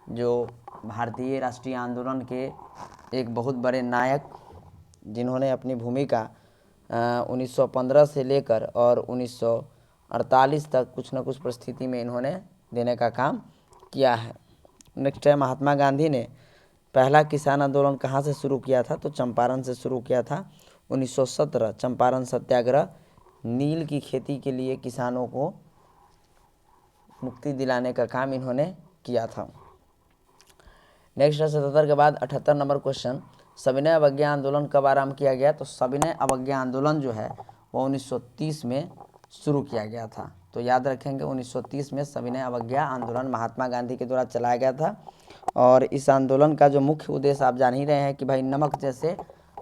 जो भारतीय राष्ट्रीय आंदोलन के एक बहुत बड़े नायक, जिन्होंने अपनी भूमिका 1915 से लेकर और 1948 तक कुछ न कुछ परिस्थिति में इन्होंने देने का काम किया है। नेक्स्ट है, महात्मा गांधी ने पहला किसान आंदोलन कहाँ से शुरू किया था। तो चंपारण से शुरू किया था। 1917 चंपारण सत्याग्रह, नील की खेती के लिए किसानों को मुक्ति दिलाने का काम इन्होंने किया था। नेक्स्ट है 77 के बाद 78 नंबर क्वेश्चन, सविनय अवज्ञा आंदोलन कब आरंभ किया गया। तो सविनय अवज्ञा आंदोलन जो है वो 1930 में शुरू किया गया था। तो याद रखेंगे 1930 में सविनय अवज्ञा आंदोलन महात्मा गांधी के द्वारा चलाया गया था। और इस आंदोलन का जो मुख्य उद्देश्य आप जान ही रहे हैं कि भाई नमक जैसे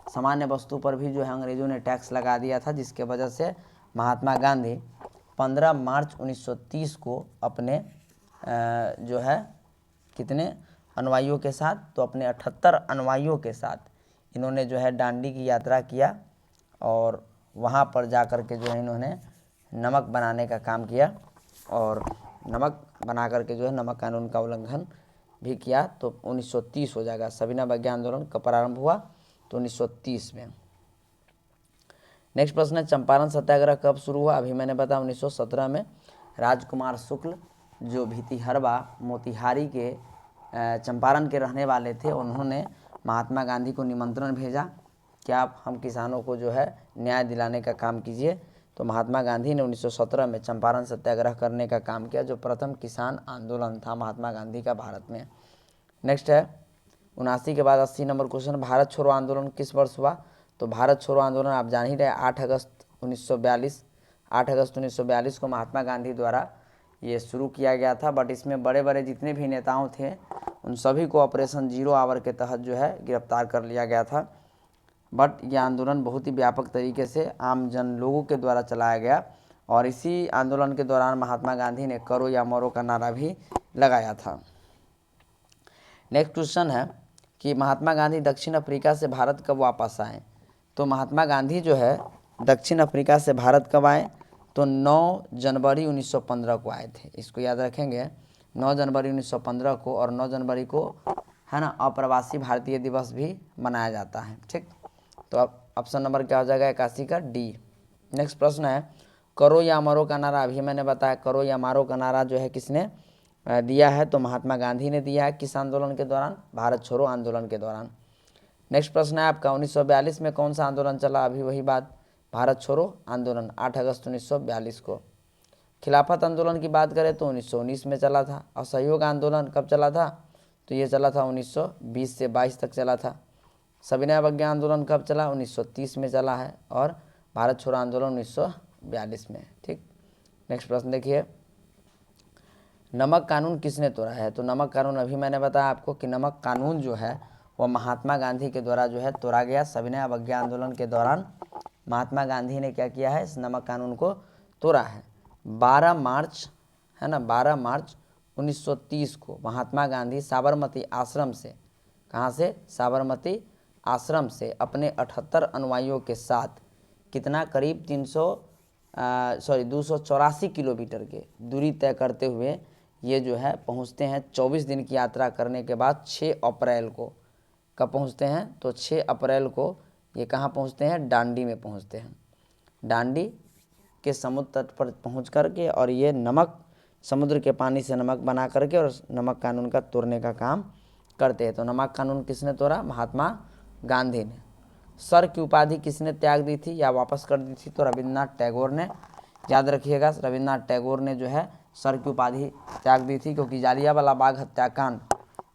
सामान्य वस्तु पर भी जो है अंग्रेज़ों ने टैक्स लगा दिया था, जिसके वजह से महात्मा गांधी 15 मार्च 1930 को अपने जो है कितने अनुयायियों के साथ, तो अपने 78 अनुयायियों के साथ इन्होंने जो है दांडी की यात्रा किया और वहाँ पर जा कर के जो है इन्होंने नमक बनाने का काम किया और नमक बना करके जो है नमक कानून का उल्लंघन भी किया। तो 1930 हो जाएगा। सविनय अवज्ञा आंदोलन कब प्रारंभ हुआ, तो 1930 में। नेक्स्ट प्रश्न है, चंपारण सत्याग्रह कब शुरू हुआ। अभी मैंने बताया 1917 में। राजकुमार शुक्ल जो भितिहरवा मोतिहारी के चंपारण के रहने वाले थे, उन्होंने महात्मा गांधी को निमंत्रण भेजा कि आप हम किसानों को जो है न्याय दिलाने का काम कीजिए। तो महात्मा गांधी ने 1917 में चंपारण सत्याग्रह करने का काम किया, जो प्रथम किसान आंदोलन था महात्मा गांधी का भारत में। नेक्स्ट है 79 के बाद 80 नंबर क्वेश्चन, भारत छोड़ो आंदोलन किस वर्ष हुआ? तो भारत छोड़ो आंदोलन आप जान ही रहे 8 अगस्त 1942 को महात्मा गांधी द्वारा ये शुरू किया गया था। बट इसमें बड़े बड़े जितने भी नेताओं थे उन सभी को ऑपरेशन जीरो आवर के तहत जो है गिरफ्तार कर लिया गया था। बट यह आंदोलन बहुत ही व्यापक तरीके से आम जन लोगों के द्वारा चलाया गया, और इसी आंदोलन के दौरान महात्मा गांधी ने करो या मरो का नारा भी लगाया था। नेक्स्ट क्वेश्चन है कि महात्मा गांधी दक्षिण अफ्रीका से भारत कब वापस आए? तो महात्मा गांधी जो है दक्षिण अफ्रीका से भारत कब आए? तो 9 जनवरी 1915 को आए थे। इसको याद रखेंगे, 9 जनवरी 1915 को, और 9 जनवरी को है ना अप्रवासी भारतीय दिवस भी मनाया जाता है। ठीक, तो अब ऑप्शन नंबर क्या हो जाएगा 81 का डी। नेक्स्ट प्रश्न है करो या मरो का नारा, अभी मैंने बताया करो या मारो का नारा जो है किसने दिया है? तो महात्मा गांधी ने दिया है किस आंदोलन के दौरान? भारत छोड़ो आंदोलन के दौरान। नेक्स्ट प्रश्न है आपका 1942 में कौन सा आंदोलन चला? अभी वही बात, भारत छोड़ो आंदोलन 8 अगस्त 1942 को। खिलाफत आंदोलन की बात करें तो 1919 में चला था। असहयोग आंदोलन कब चला था? तो ये चला था 1920 से 22 तक चला था। सविनय अवज्ञा आंदोलन कब चला? 1930 में चला है। और भारत छोड़ो आंदोलन 1942 में। ठीक, नेक्स्ट प्रश्न देखिए, नमक कानून किसने तोड़ा है? तो नमक कानून अभी मैंने बताया आपको कि नमक कानून जो है वह महात्मा गांधी के द्वारा जो है तोड़ा गया। सविनय अवज्ञा आंदोलन के दौरान महात्मा गांधी ने क्या किया है? इस नमक कानून को तोड़ा है। 12 मार्च है ना, 12 मार्च 1930 को महात्मा गांधी साबरमती आश्रम से, कहाँ से? साबरमती आश्रम से अपने 78 अनुयायियों के साथ कितना, करीब 284 किलोमीटर के दूरी तय करते हुए ये जो है पहुँचते हैं। 24 दिन की यात्रा करने के बाद 6 अप्रैल को, कब पहुँचते हैं? तो 6 अप्रैल को ये कहाँ पहुँचते हैं? डांडी में पहुँचते हैं। डांडी के समुद्र तट पर पहुँच करके और ये नमक, समुद्र के पानी से नमक बना करके और नमक कानून का तोड़ने का काम करते हैं। तो नमक कानून किसने तोड़ा? महात्मा गांधी ने। सर की उपाधि किसने त्याग दी थी या वापस कर दी थी? तो रविन्द्रनाथ टैगोर ने। याद रखिएगा, रविन्द्रनाथ टैगोर ने जो है सर की उपाधि त्याग दी थी, क्योंकि जालियांवाला बाग हत्याकांड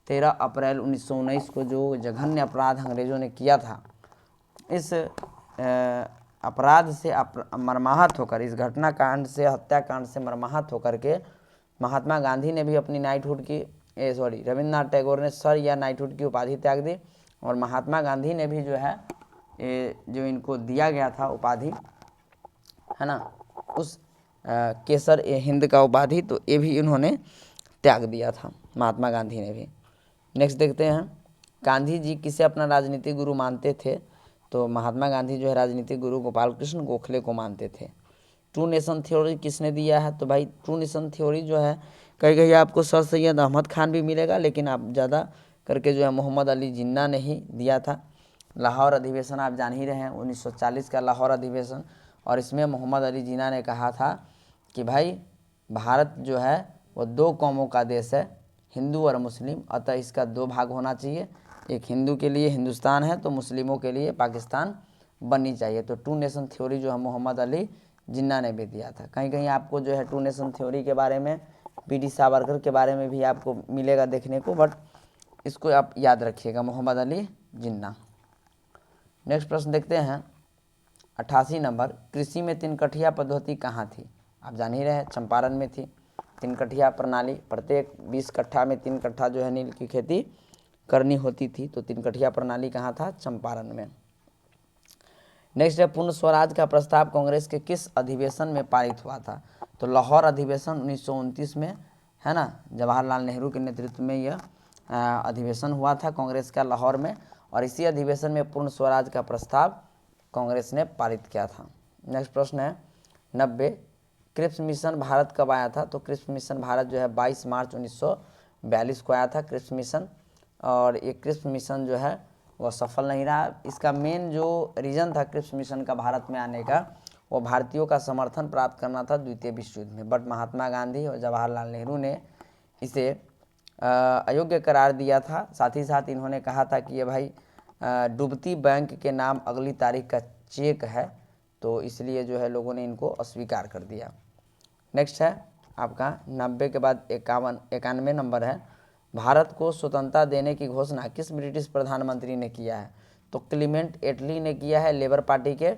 13 अप्रैल 1919 को जो जघन्य अपराध अंग्रेजों ने किया था, इस अपराध से मर्माहत होकर, इस घटनाकांड से, हत्याकांड से मर्माहत होकर के महात्मा गांधी ने भी अपनी नाइटहुड की रविन्द्रनाथ टैगोर ने सर या नाइटहुड की उपाधि त्याग दी, और महात्मा गांधी ने भी जो है जो इनको दिया गया था उपाधि है ना, उस केसर ए हिंद का उपाधि, तो ये भी इन्होंने त्याग दिया था, महात्मा गांधी ने भी। नेक्स्ट देखते हैं, गांधी जी किसे अपना राजनीतिक गुरु मानते थे? तो महात्मा गांधी जो है राजनीतिक गुरु गोपाल कृष्ण गोखले को मानते थे। ट्रू नेशन थ्योरी किसने दिया है? तो भाई ट्रू नेशन थ्योरी जो है कहीं कहीं आपको सर सैयद अहमद खान भी मिलेगा, लेकिन आप ज़्यादा करके जो है मोहम्मद अली जिन्ना ने ही दिया था। लाहौर अधिवेशन आप जान ही रहे हैं, 1940 का लाहौर अधिवेशन, और इसमें मोहम्मद अली जिन्ना ने कहा था कि भाई भारत जो है वो 2 कौमों का देश है, हिंदू और मुस्लिम, अतः इसका 2 भाग होना चाहिए। एक हिंदू के लिए हिंदुस्तान है तो मुस्लिमों के लिए पाकिस्तान बननी चाहिए। तो टू नेशन थ्योरी जो है मोहम्मद अली जिन्ना ने भी दिया था। कहीं कहीं आपको जो है टू नेशन थ्योरी के बारे में, पीडी सावरकर के बारे में भी आपको मिलेगा देखने को, बट इसको आप याद रखिएगा, मोहम्मद अली जिन्ना। नेक्स्ट प्रश्न देखते हैं 88 नंबर, कृषि में 3 कठिया पद्धति कहाँ थी? आप जान ही रहे चंपारण में थी 3 कठिया प्रणाली, प्रत्येक 20 कट्ठा में 3 कट्ठा जो है नील की खेती करनी होती थी। तो 3 कठिया प्रणाली कहाँ था? चंपारण में। नेक्स्ट है, पूर्ण स्वराज का प्रस्ताव कांग्रेस के किस अधिवेशन में पारित हुआ था? तो लाहौर अधिवेशन 1929 में है ना, जवाहरलाल नेहरू के नेतृत्व में यह अधिवेशन हुआ था कांग्रेस का लाहौर में, और इसी अधिवेशन में पूर्ण स्वराज का प्रस्ताव कांग्रेस ने पारित किया था। नेक्स्ट प्रश्न है 90, क्रिप्स मिशन भारत कब आया था? तो क्रिप्स मिशन भारत जो है 22 मार्च 1942 को आया था क्रिप्स मिशन, और ये क्रिप्स मिशन जो है वह सफल नहीं रहा। इसका मेन जो रीज़न था क्रिप्स मिशन का भारत में आने का, वो भारतीयों का समर्थन प्राप्त करना था द्वितीय विश्व युद्ध में, बट महात्मा गांधी और जवाहरलाल नेहरू ने इसे अयोग्य करार दिया था। साथ ही साथ इन्होंने कहा था कि ये भाई डूबती बैंक के नाम अगली तारीख का चेक है, तो इसलिए जो है लोगों ने इनको अस्वीकार कर दिया। नेक्स्ट है आपका 90 के बाद 91 नंबर है, भारत को स्वतंत्रता देने की घोषणा किस ब्रिटिश प्रधानमंत्री ने किया है? तो क्लीमेंट एटली ने किया है, लेबर पार्टी के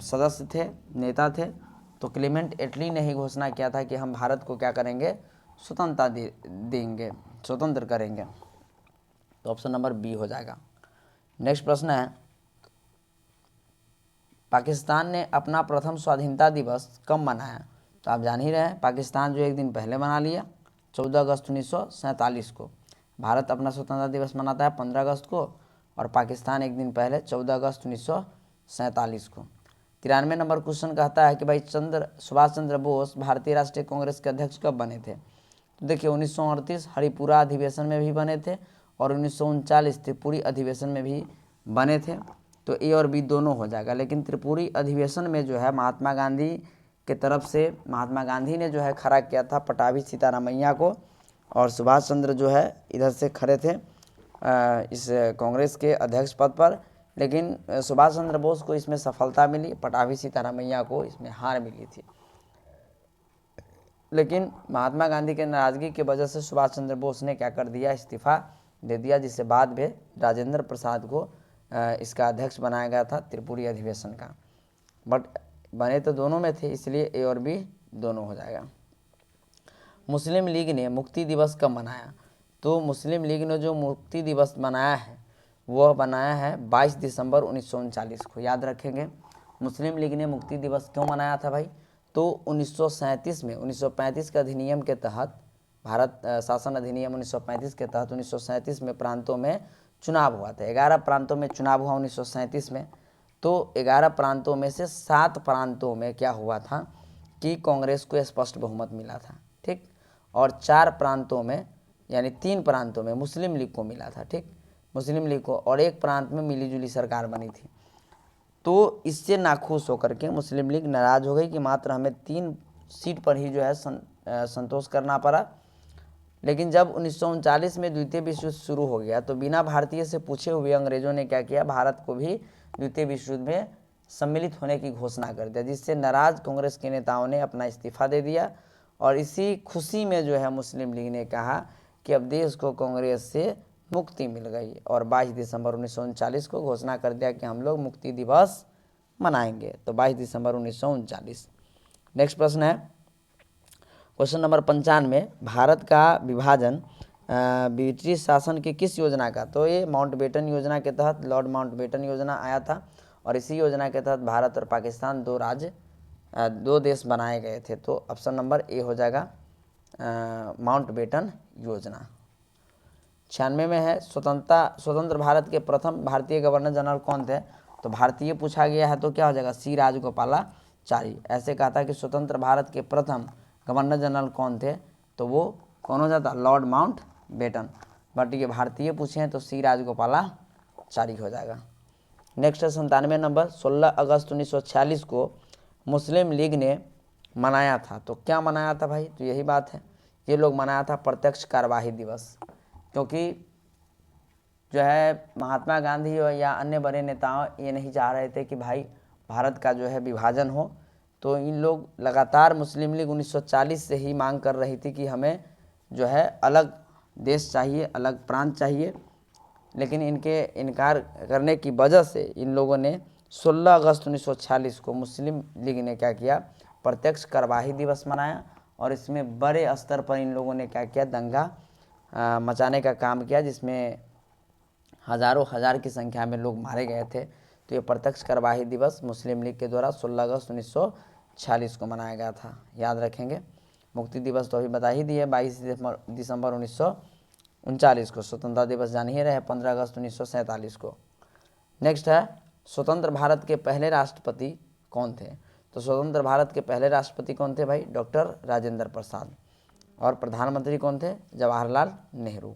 सदस्य थे, नेता थे। तो क्लीमेंट एटली ने ही घोषणा किया था कि हम भारत को क्या करेंगे, स्वतंत्रता देंगे, स्वतंत्र करेंगे। तो ऑप्शन नंबर बी हो जाएगा। नेक्स्ट प्रश्न है, पाकिस्तान ने अपना प्रथम स्वाधीनता दिवस कब मनाया? तो आप जान ही रहे हैं, पाकिस्तान जो एक दिन पहले मना लिया 14 अगस्त 1947 को। भारत अपना स्वतंत्रता दिवस मनाता है 15 अगस्त को और पाकिस्तान एक दिन पहले 14 अगस्त 1947 को। 93 नंबर क्वेश्चन कहता है कि भाई सुभाष चंद्र बोस भारतीय राष्ट्रीय कांग्रेस के अध्यक्ष कब बने थे? तो देखिए 1938 हरिपुरा अधिवेशन में भी बने थे और 1939 त्रिपुरी अधिवेशन में भी बने थे। तो ए और बी दोनों हो जाएगा, लेकिन त्रिपुरी अधिवेशन में जो है महात्मा गांधी के तरफ से महात्मा गांधी ने जो है खड़ा किया था पटाभी सीतारामैया को, और सुभाष चंद्र जो है इधर से खड़े थे इस कांग्रेस के अध्यक्ष पद पर। लेकिन सुभाष चंद्र बोस को इसमें सफलता मिली, पटाभी सीतारामैया को इसमें हार मिली थी। लेकिन महात्मा गांधी के नाराजगी की वजह से सुभाष चंद्र बोस ने क्या कर दिया, इस्तीफा दे दिया, जिससे बाद में राजेंद्र प्रसाद को इसका अध्यक्ष बनाया गया था त्रिपुरी अधिवेशन का। बट बने तो दोनों में थे, इसलिए ए और बी दोनों हो जाएगा। मुस्लिम लीग ने मुक्ति दिवस कब मनाया? तो मुस्लिम लीग ने जो मुक्ति दिवस मनाया है वह बनाया है 22 दिसंबर 1939 को। याद रखेंगे, मुस्लिम लीग ने मुक्ति दिवस क्यों मनाया था भाई? तो 1937 में 1935 के अधिनियम के तहत, भारत शासन अधिनियम 1935 के तहत 1937 में प्रांतों में चुनाव हुआ था। 11 प्रांतों में चुनाव हुआ 1937 में। तो 11 प्रांतों में से 7 प्रांतों में क्या हुआ था कि कांग्रेस को स्पष्ट बहुमत मिला था, ठीक, और 4 प्रांतों में यानी 3 प्रांतों में मुस्लिम लीग को मिला था, ठीक, मुस्लिम लीग को, और 1 प्रांत में मिलीजुली सरकार बनी थी। तो इससे नाखुश होकर के मुस्लिम लीग नाराज हो गई कि मात्र हमें 3 सीट पर ही जो है संतोष करना पड़ा। लेकिन जब 1939 में द्वितीय विश्व युद्ध शुरू हो गया तो बिना भारतीय से पूछे हुए अंग्रेजों ने क्या किया, भारत को भी द्वितीय विश्व युद्ध में सम्मिलित होने की घोषणा कर दिया, जिससे नाराज कांग्रेस के नेताओं ने अपना इस्तीफा दे दिया। और इसी खुशी में जो है मुस्लिम लीग ने कहा कि अब देश को कांग्रेस से मुक्ति मिल गई और 22 दिसंबर 1939 को घोषणा कर दिया कि हम लोग मुक्ति दिवस मनाएंगे। तो 22 दिसंबर 1939। नेक्स्ट प्रश्न है क्वेश्चन नंबर 95, भारत का विभाजन ब्रिटिश शासन की किस योजना का? तो ये माउंटबेटन योजना के तहत, लॉर्ड माउंटबेटन योजना आया था और इसी योजना के तहत भारत और पाकिस्तान दो देश बनाए गए थे। तो ऑप्शन नंबर ए हो जाएगा माउंटबेटन योजना। 96 में है, स्वतंत्र भारत के प्रथम भारतीय गवर्नर जनरल कौन थे? तो भारतीय पूछा गया है तो क्या हो जाएगा, सी राजगोपालाचारी। ऐसे कहा था कि स्वतंत्र भारत के प्रथम गवर्नर जनरल कौन थे? तो वो कौन हो जाता, लॉर्ड माउंटबेटन। बट ये भारतीय पूछे हैं तो सी राजगोपालाचारी हो जाएगा। नेक्स्ट है 97 नंबर, 16 अगस्त 1946 को मुस्लिम लीग ने मनाया था। तो क्या मनाया था भाई? तो यही बात है, ये लोग मनाया था प्रत्यक्ष कार्यवाही दिवस, क्योंकि जो है महात्मा गांधी या अन्य बड़े नेताओं ये नहीं चाह रहे थे कि भाई भारत का जो है विभाजन हो। तो इन लोग लगातार मुस्लिम लीग 1940 से ही मांग कर रही थी कि हमें जो है अलग देश चाहिए, अलग प्रांत चाहिए। लेकिन इनके इनकार करने की वजह से इन लोगों ने 16 अगस्त 1946 को मुस्लिम लीग ने क्या किया, प्रत्यक्ष कार्यवाही दिवस मनाया और इसमें बड़े स्तर पर इन लोगों ने क्या किया, दंगा मचाने का काम किया, जिसमें हज़ारों हज़ार की संख्या में लोग मारे गए थे। तो ये प्रत्यक्ष कार्यवाही दिवस मुस्लिम लीग के द्वारा 16 अगस्त 1946 को मनाया गया था। याद रखेंगे। मुक्ति दिवस तो अभी बता ही दिए 22 दिसंबर 1939 को। स्वतंत्रता दिवस जान ही रहे 15 अगस्त 1947 को। नेक्स्ट है स्वतंत्र भारत के पहले राष्ट्रपति कौन थे? तो स्वतंत्र भारत के पहले राष्ट्रपति कौन थे भाई? डॉक्टर राजेंद्र प्रसाद। और प्रधानमंत्री कौन थे? जवाहरलाल नेहरू।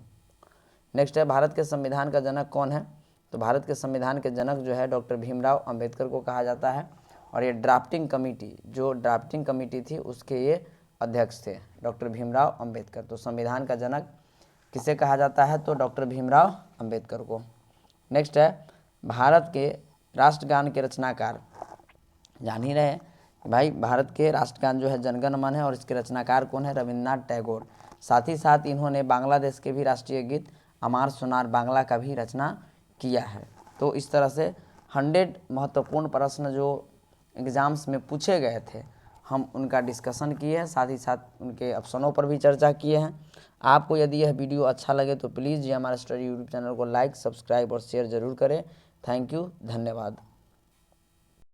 नेक्स्ट है भारत के संविधान का जनक कौन है? तो भारत के संविधान के जनक जो है डॉक्टर भीमराव अंबेडकर को कहा जाता है। और ये ड्राफ्टिंग कमेटी थी उसके ये अध्यक्ष थे डॉक्टर भीमराव अंबेडकर। तो संविधान का जनक किसे कहा जाता है? तो डॉक्टर भीमराव अंबेडकर को। नेक्स्ट है भारत के राष्ट्रगान के रचनाकार। जान ही रहे हैं भाई, भारत के राष्ट्रगान जो है जनगण मन है और इसके रचनाकार कौन है? रविन्द्रनाथ टैगोर। साथ ही साथ इन्होंने बांग्लादेश के भी राष्ट्रीय गीत अमार सोनार बांग्ला का भी रचना किया है। तो इस तरह से 100 महत्वपूर्ण प्रश्न जो एग्ज़ाम्स में पूछे गए थे हम उनका डिस्कशन किए हैं, साथ ही साथ उनके ऑप्शनों पर भी चर्चा किए हैं। आपको यदि यह वीडियो अच्छा लगे तो प्लीज़ जी हमारे स्टडी यूट्यूब चैनल को लाइक, सब्सक्राइब और शेयर ज़रूर करें। थैंक यू, धन्यवाद।